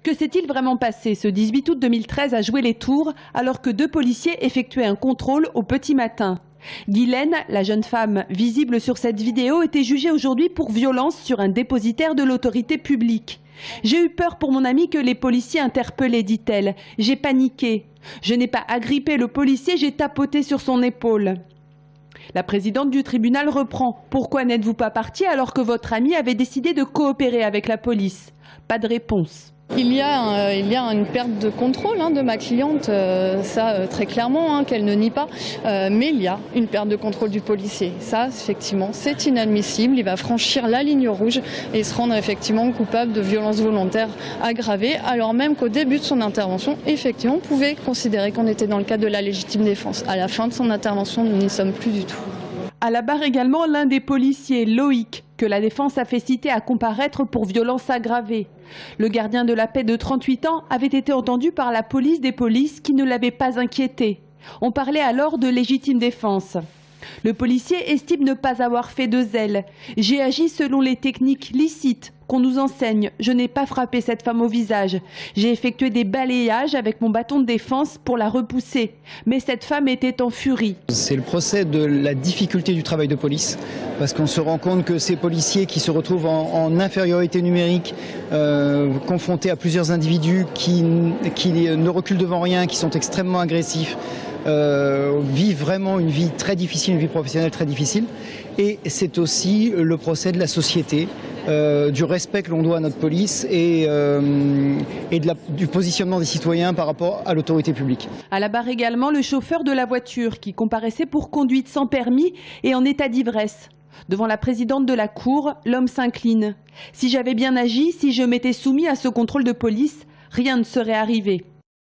Que s'est-il vraiment passé ce 18 août 2013 à Jouer-les-Tours alors que deux policiers effectuaient un contrôle au petit matin? Guylaine, la jeune femme visible sur cette vidéo, était jugée aujourd'hui pour violence sur un dépositaire de l'autorité publique. J'ai eu peur pour mon amie que les policiers interpellaient, dit-elle. J'ai paniqué. Je n'ai pas agrippé le policier, j'ai tapoté sur son épaule. La présidente du tribunal reprend. Pourquoi n'êtes-vous pas partie alors que votre amie avait décidé de coopérer avec la police? Pas de réponse. Il y a une perte de contrôle de ma cliente, ça très clairement, qu'elle ne nie pas, mais il y a une perte de contrôle du policier. Ça, effectivement, c'est inadmissible. Il va franchir la ligne rouge et se rendre effectivement coupable de violences volontaires aggravées, alors même qu'au début de son intervention, effectivement, on pouvait considérer qu'on était dans le cadre de la légitime défense. À la fin de son intervention, nous n'y sommes plus du tout. À la barre également l'un des policiers, Loïc, que la défense a fait citer à comparaître pour violence aggravée. Le gardien de la paix de 38 ans avait été entendu par la police des polices qui ne l'avait pas inquiété. On parlait alors de légitime défense. Le policier estime ne pas avoir fait de zèle. J'ai agi selon les techniques licites qu'on nous enseigne. Je n'ai pas frappé cette femme au visage. J'ai effectué des balayages avec mon bâton de défense pour la repousser. Mais cette femme était en furie. C'est le procès de la difficulté du travail de police, parce qu'on se rend compte que ces policiers qui se retrouvent en infériorité numérique, confrontés à plusieurs individus qui ne reculent devant rien, qui sont extrêmement agressifs, vivent vraiment une vie très difficile, une vie professionnelle très difficile. Et c'est aussi le procès de la société, du respect que l'on doit à notre police et du positionnement des citoyens par rapport à l'autorité publique. À la barre également le chauffeur de la voiture qui comparaissait pour conduite sans permis et en état d'ivresse. Devant la présidente de la Cour, l'homme s'incline. Si j'avais bien agi, si je m'étais soumis à ce contrôle de police, rien ne serait arrivé.